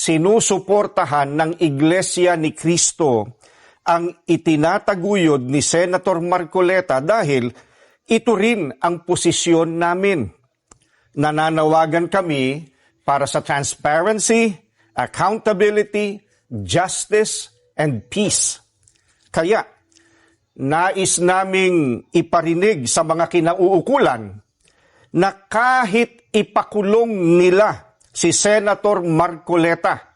sinusuportahan ng Iglesia ni Cristo ang itinataguyod ni Senator Marcoleta dahil ito rin ang posisyon namin. Nananawagan kami para sa transparency, accountability, justice, and peace. Kaya, nais naming iparinig sa mga kinauukulan na kahit ipakulong nila si Senator Marcoleta,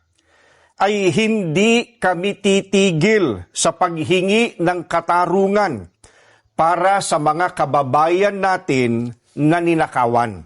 ay hindi kami titigil sa paghingi ng katarungan para sa mga kababayan natin na ninakawan.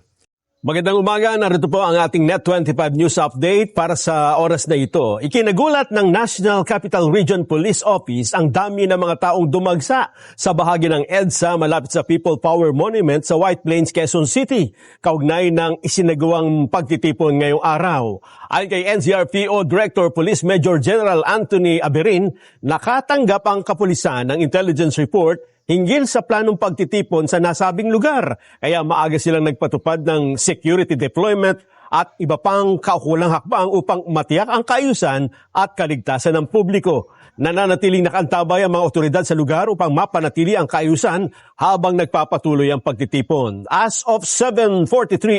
Magandang umaga, narito po ang ating Net25 News Update para sa oras na ito. Ikinagulat ng National Capital Region Police Office ang dami ng mga taong dumagsa sa bahagi ng EDSA malapit sa People Power Monument sa White Plains, Quezon City, kaugnay ng isinagawang pagtitipon ngayong araw. Ayon kay NCRPO Director Police Major General Anthony Aberin, nakatanggap ang kapulisan ng intelligence report hinggil sa planong pagtitipon sa nasabing lugar. Kaya maaga silang nagpatupad ng security deployment at iba pang kaukulang hakbang upang matiyak ang kaayusan at kaligtasan ng publiko. Nananatiling nakantabay ang mga otoridad sa lugar upang mapanatili ang kaayusan habang nagpapatuloy ang pagtitipon. As of 7:43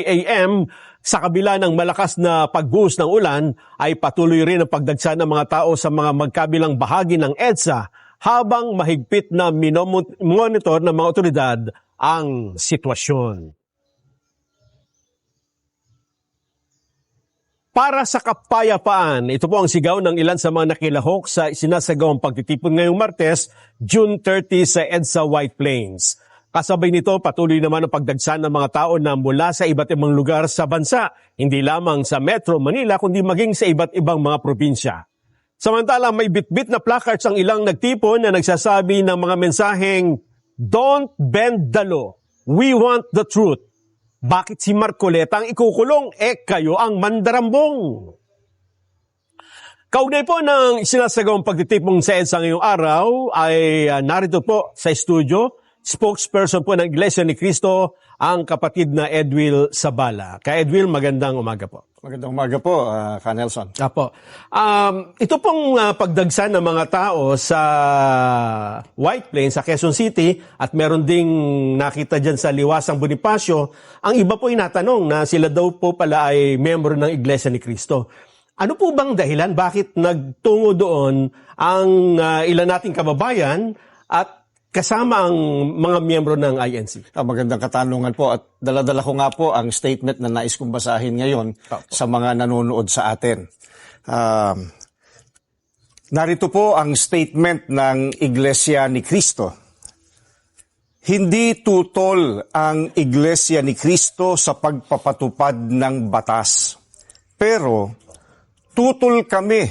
a.m., sa kabila ng malakas na pagbuhos ng ulan, ay patuloy rin ang pagdagsa ng mga tao sa mga magkabilang bahagi ng EDSA habang mahigpit na minomonitor ng mga otoridad ang sitwasyon. Para sa kapayapaan, ito po ang sigaw ng ilan sa mga nakilahok sa isinasagawang pagtitipon ngayong Martes, June 30 sa EDSA White Plains. Kasabay nito, patuloy naman ang pagdagsa ng mga tao na mula sa iba't ibang lugar sa bansa, hindi lamang sa Metro Manila kundi maging sa iba't ibang mga probinsya. Samantala, may bitbit na placards ang ilang nagtipon na nagsasabi ng mga mensaheng, "Don't bend the law. We want the truth." Bakit si Marcoleta ang ikukulong? Kayo ang mandarambong. Kaugnay po ng sinasagawang pagtitipong sa EDSA ngayong araw ay narito po sa studio, spokesperson po ng Iglesia ni Cristo, ang kapatid na Edwil Sabala. Kay Edwil, magandang umaga po. Magandang umaga po, Ka Nelson. Apo. Ito pong pagdagsa ng mga tao sa White Plains, sa Quezon City, at meron ding nakita dyan sa Liwasang Bonifacio, ang iba po inatanong na sila daw po pala ay membro ng Iglesia ni Cristo. Ano po bang dahilan? Bakit nagtungo doon ang ilan nating kababayan at kasama ang mga miyembro ng INC? Magandang katanungan po at dala-dala ko nga po ang statement na nais kong basahin ngayon sa mga nanonood sa atin. Narito po ang statement ng Iglesia ni Cristo. Hindi tutol ang Iglesia ni Cristo sa pagpapatupad ng batas, pero tutol kami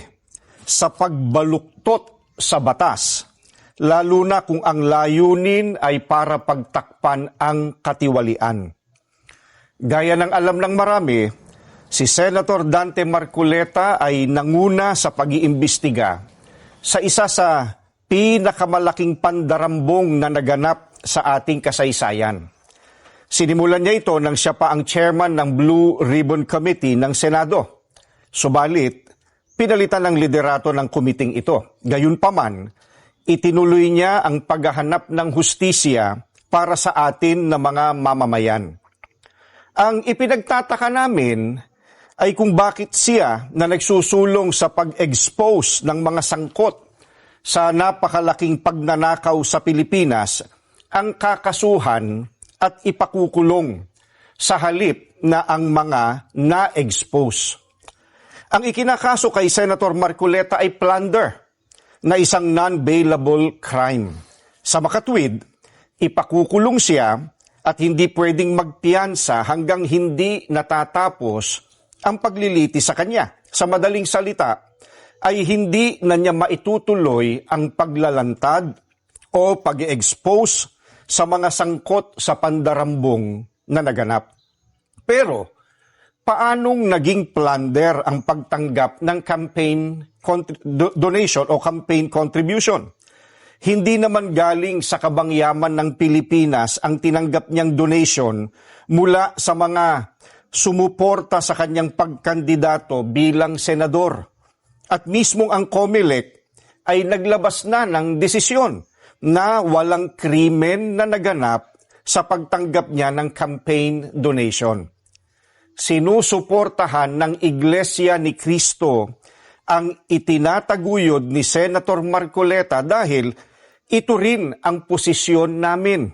sa pagbaluktot sa batas, lalo na kung ang layunin ay para pagtakpan ang katiwalian. Gaya ng alam ng marami, si Senator Dante Marcoleta ay nanguna sa pag-iimbestiga sa isa sa pinakamalaking pandarambong na naganap sa ating kasaysayan. Sinimulan niya ito nang siya pa ang chairman ng Blue Ribbon Committee ng Senado. Subalit, pinalitan ng liderato ng kumiting ito. Gayunpaman, itinuloy niya ang paghahanap ng hustisya para sa atin na mga mamamayan. Ang ipinagtataka namin ay kung bakit siya na nagsusulong sa pag-expose ng mga sangkot sa napakalaking pagnanakaw sa Pilipinas ang kakasuhan at ipakukulong sa halip na ang mga na-expose. Ang ikinakaso kay Senator Marcoleta ay plunder, na isang non-bailable crime. Sa makatwid, ipakukulong siya at hindi pwedeng magpiyansa hanggang hindi natatapos ang pagliliti sa kanya. Sa madaling salita, ay hindi na niya maitutuloy ang paglalantad o pag-expose sa mga sangkot sa pandarambong na naganap. Pero, paanong naging plunder ang pagtanggap ng campaign donation o campaign contribution? Hindi naman galing sa kabangyaman ng Pilipinas ang tinanggap niyang donation mula sa mga sumuporta sa kanyang pagkandidato bilang senador. At mismong ang COMELEC ay naglabas na ng desisyon na walang krimen na naganap sa pagtanggap niya ng campaign donation. Sinusuportahan ng Iglesia ni Cristo ang itinataguyod ni Senator Marcoleta dahil ito rin ang posisyon namin.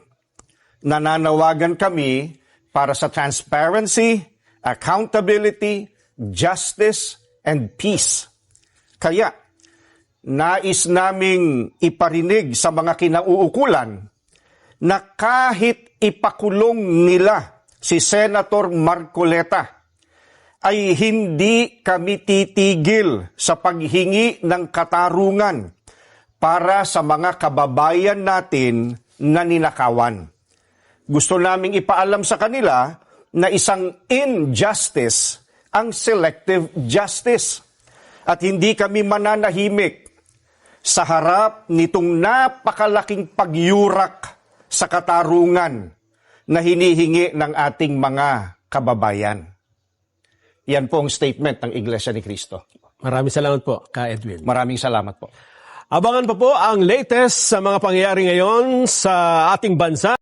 Nananawagan kami para sa transparency, accountability, justice, and peace. Kaya, nais naming iparinig sa mga kinauukulan na kahit ipakulong nila si Senator Marcoleta, ay hindi kami titigil sa paghingi ng katarungan para sa mga kababayan natin na ninakawan. Gusto naming ipaalam sa kanila na isang injustice ang selective justice at hindi kami mananahimik sa harap nitong napakalaking pagyurak sa katarungan na hinihingi ng ating mga kababayan. Yan po ang statement ng Iglesia ni Cristo. Maraming salamat po, Ka Edwin. Maraming salamat po. Abangan pa po ang latest sa mga pangyayari ngayon sa ating bansa.